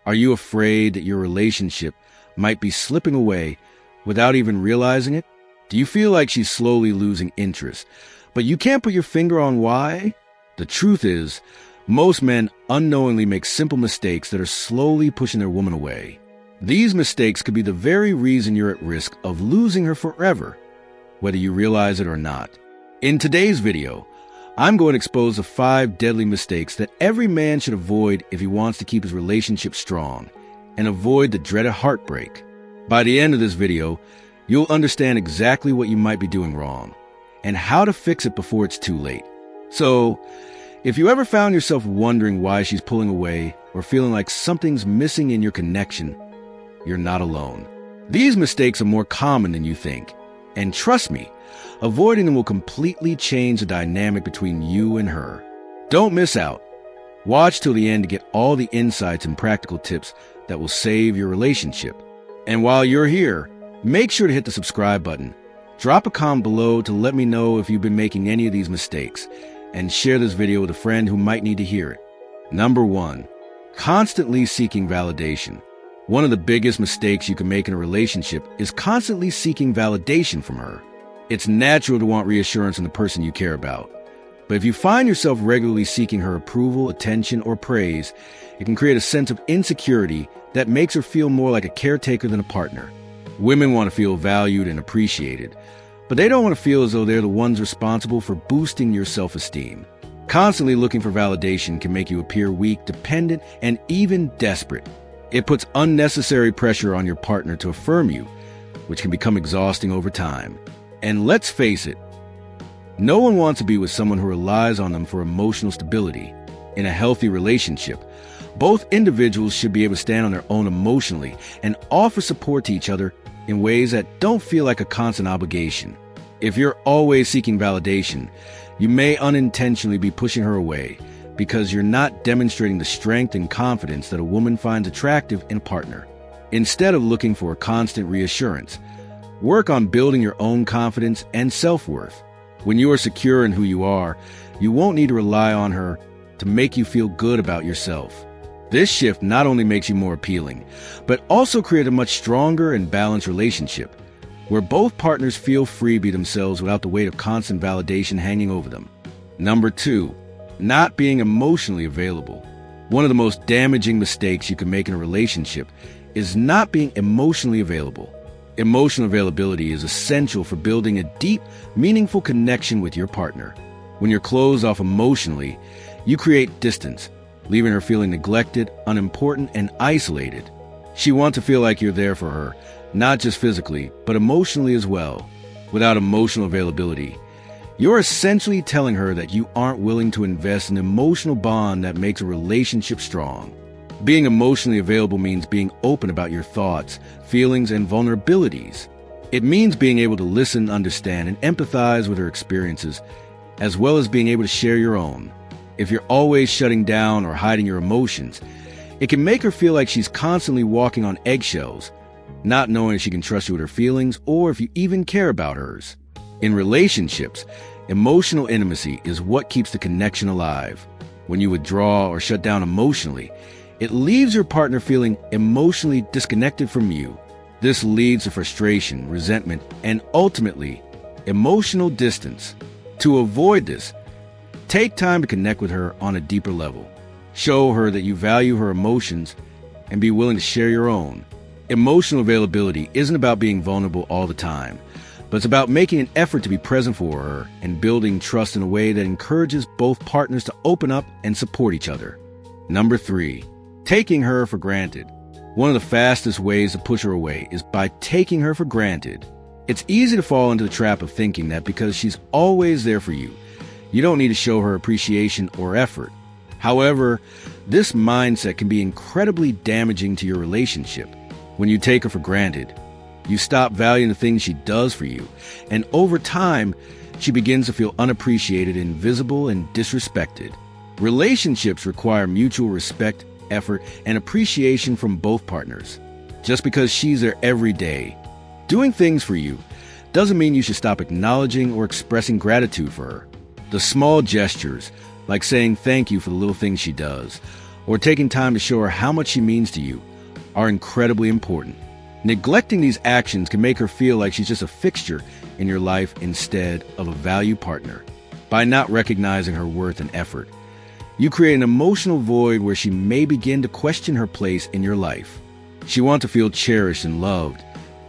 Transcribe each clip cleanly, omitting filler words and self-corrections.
Are you afraid that your relationship might be slipping away without even realizing it? Do you feel like she's slowly losing interest, but you can't put your finger on why? The truth is, most men unknowingly make simple mistakes that are slowly pushing their woman away. These mistakes could be the very reason you're at risk of losing her forever, whether you realize it or not. In today's video, I'm going to expose the 5 deadly mistakes that every man should avoid if he wants to keep his relationship strong and avoid the dreaded heartbreak. By the end of this video, you'll understand exactly what you might be doing wrong and how to fix it before it's too late. So, if you ever found yourself wondering why she's pulling away or feeling like something's missing in your connection, you're not alone. These mistakes are more common than you think, and trust me, avoiding them will completely change the dynamic between you and her. Don't miss out. Watch till the end to get all the insights and practical tips that will save your relationship. And while you're here, make sure to hit the subscribe button. Drop a comment below to let me know if you've been making any of these mistakes, and share this video with a friend who might need to hear it. Number 1, constantly seeking validation. One of the biggest mistakes you can make in a relationship is constantly seeking validation from her. It's natural to want reassurance from the person you care about. But if you find yourself regularly seeking her approval, attention, or praise, it can create a sense of insecurity that makes her feel more like a caretaker than a partner. Women want to feel valued and appreciated, but they don't want to feel as though they're the ones responsible for boosting your self-esteem. Constantly looking for validation can make you appear weak, dependent, and even desperate. It puts unnecessary pressure on your partner to affirm you, which can become exhausting over time. And let's face it, no one wants to be with someone who relies on them for emotional stability. In a healthy relationship, both individuals should be able to stand on their own emotionally and offer support to each other in ways that don't feel like a constant obligation. If you're always seeking validation, you may unintentionally be pushing her away because you're not demonstrating the strength and confidence that a woman finds attractive in a partner. Instead of looking for a constant reassurance, work on building your own confidence and self-worth. When you are secure in who you are, you won't need to rely on her to make you feel good about yourself. This shift not only makes you more appealing, but also creates a much stronger and balanced relationship, where both partners feel free to be themselves without the weight of constant validation hanging over them. Number 2, not being emotionally available. One of the most damaging mistakes you can make in a relationship is not being emotionally available. Emotional availability is essential for building a deep, meaningful connection with your partner. When you're closed off emotionally, you create distance, leaving her feeling neglected, unimportant, and isolated. She wants to feel like you're there for her, not just physically, but emotionally as well. Without emotional availability, you're essentially telling her that you aren't willing to invest in an emotional bond that makes a relationship strong. Being emotionally available means being open about your thoughts, feelings, and vulnerabilities. It means being able to listen, understand, and empathize with her experiences, as well as being able to share your own. If you're always shutting down or hiding your emotions, it can make her feel like she's constantly walking on eggshells, not knowing if she can trust you with her feelings or if you even care about hers. In relationships, emotional intimacy is what keeps the connection alive. When you withdraw or shut down emotionally, it leaves your partner feeling emotionally disconnected from you. This leads to frustration, resentment, and ultimately, emotional distance. To avoid this, take time to connect with her on a deeper level. Show her that you value her emotions and be willing to share your own. Emotional availability isn't about being vulnerable all the time, but it's about making an effort to be present for her and building trust in a way that encourages both partners to open up and support each other. Number 3, taking her for granted. One of the fastest ways to push her away is by taking her for granted. It's easy to fall into the trap of thinking that because she's always there for you, you don't need to show her appreciation or effort. However, this mindset can be incredibly damaging to your relationship. When you take her for granted, you stop valuing the things she does for you, and over time, she begins to feel unappreciated, invisible, and disrespected. Relationships require mutual respect, effort, and appreciation from both partners. Just because she's there every day, doing things for you, doesn't mean you should stop acknowledging or expressing gratitude for her. The small gestures, like saying thank you for the little things she does, or taking time to show her how much she means to you are incredibly important. Neglecting these actions can make her feel like she's just a fixture in your life instead of a valued partner. By not recognizing her worth and effort, you create an emotional void where she may begin to question her place in your life. She wants to feel cherished and loved,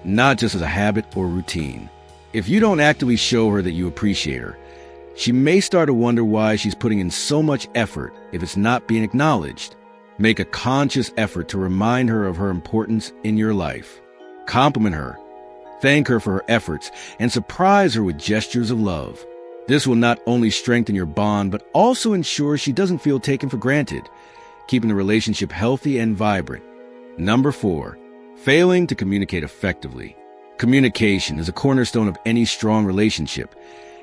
not just as a habit or routine. If you don't actively show her that you appreciate her, she may start to wonder why she's putting in so much effort if it's not being acknowledged. Make a conscious effort to remind her of her importance in your life. Compliment her, thank her for her efforts, and surprise her with gestures of love. This will not only strengthen your bond, but also ensure she doesn't feel taken for granted, keeping the relationship healthy and vibrant. Number 4, failing to communicate effectively. Communication is a cornerstone of any strong relationship,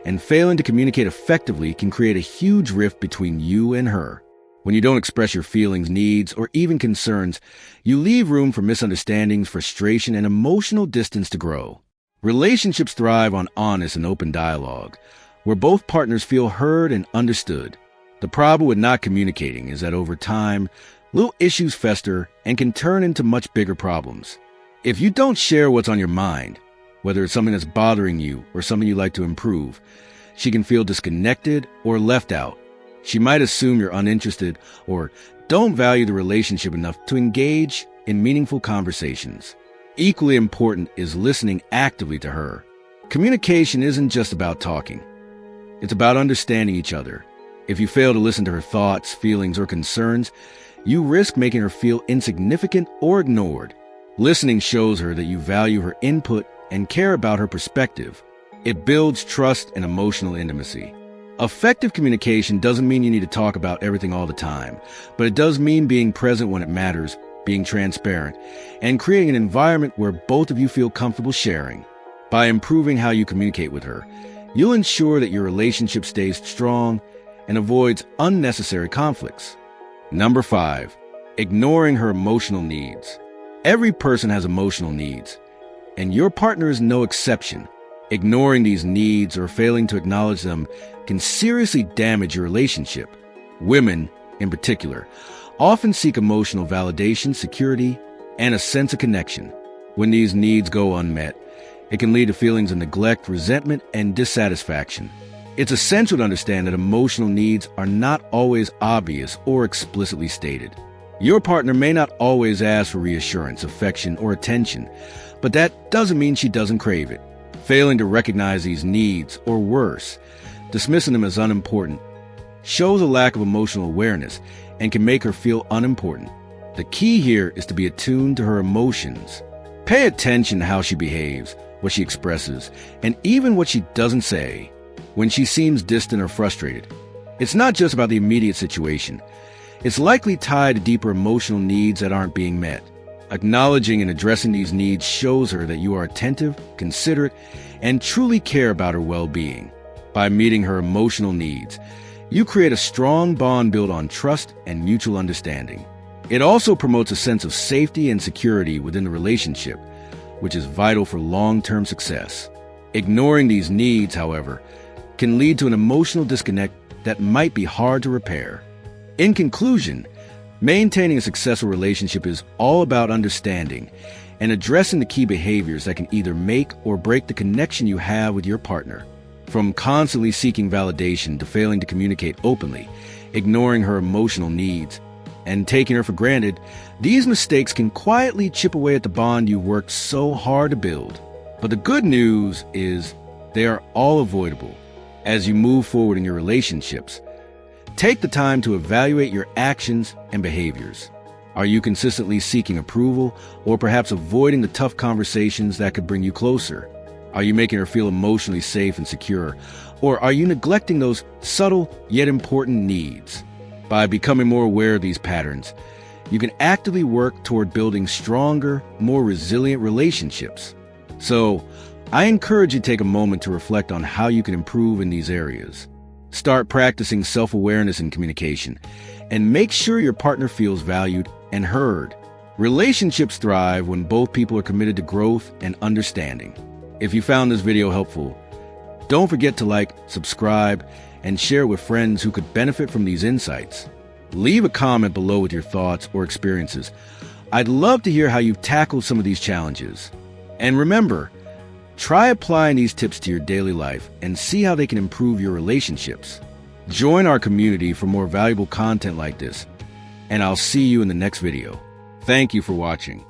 and failing to communicate effectively can create a huge rift between you and her. When you don't express your feelings, needs, or even concerns, you leave room for misunderstandings, frustration, and emotional distance to grow. Relationships thrive on honest and open dialogue, where both partners feel heard and understood. The problem with not communicating is that over time, little issues fester and can turn into much bigger problems. If you don't share what's on your mind, whether it's something that's bothering you or something you'd like to improve, she can feel disconnected or left out. She might assume you're uninterested or don't value the relationship enough to engage in meaningful conversations. Equally important is listening actively to her. Communication isn't just about talking. It's about understanding each other. If you fail to listen to her thoughts, feelings, or concerns, you risk making her feel insignificant or ignored. Listening shows her that you value her input and care about her perspective. It builds trust and emotional intimacy. Effective communication doesn't mean you need to talk about everything all the time, but it does mean being present when it matters, being transparent, and creating an environment where both of you feel comfortable sharing. By improving how you communicate with her, you'll ensure that your relationship stays strong and avoids unnecessary conflicts. Number 5, ignoring her emotional needs. Every person has emotional needs, and your partner is no exception. Ignoring these needs or failing to acknowledge them can seriously damage your relationship. Women, in particular, often seek emotional validation, security, and a sense of connection. When these needs go unmet, it can lead to feelings of neglect, resentment, and dissatisfaction. It's essential to understand that emotional needs are not always obvious or explicitly stated. Your partner may not always ask for reassurance, affection, or attention, but that doesn't mean she doesn't crave it. Failing to recognize these needs, or worse, dismissing them as unimportant, shows a lack of emotional awareness and can make her feel unimportant. The key here is to be attuned to her emotions. Pay attention to how she behaves, what she expresses, and even what she doesn't say. When she seems distant or frustrated, it's not just about the immediate situation. It's likely tied to deeper emotional needs that aren't being met. Acknowledging and addressing these needs shows her that you are attentive, considerate, and truly care about her well-being. By meeting her emotional needs, you create a strong bond built on trust and mutual understanding. It also promotes a sense of safety and security within the relationship, which is vital for long-term success. Ignoring these needs, however, can lead to an emotional disconnect that might be hard to repair. In conclusion, maintaining a successful relationship is all about understanding and addressing the key behaviors that can either make or break the connection you have with your partner. From constantly seeking validation to failing to communicate openly, ignoring her emotional needs, and taking her for granted, these mistakes can quietly chip away at the bond you've worked so hard to build. But the good news is they are all avoidable. As you move forward in your relationships, take the time to evaluate your actions and behaviors. Are you consistently seeking approval or perhaps avoiding the tough conversations that could bring you closer? Are you making her feel emotionally safe and secure? Or are you neglecting those subtle yet important needs? By becoming more aware of these patterns, you can actively work toward building stronger, more resilient relationships. So, I encourage you to take a moment to reflect on how you can improve in these areas. Start practicing self-awareness in communication, and make sure your partner feels valued and heard. Relationships thrive when both people are committed to growth and understanding. If you found this video helpful, don't forget to like, subscribe, and share with friends who could benefit from these insights. Leave a comment below with your thoughts or experiences. I'd love to hear how you've tackled some of these challenges. And remember, try applying these tips to your daily life and see how they can improve your relationships. Join our community for more valuable content like this, and I'll see you in the next video. Thank you for watching.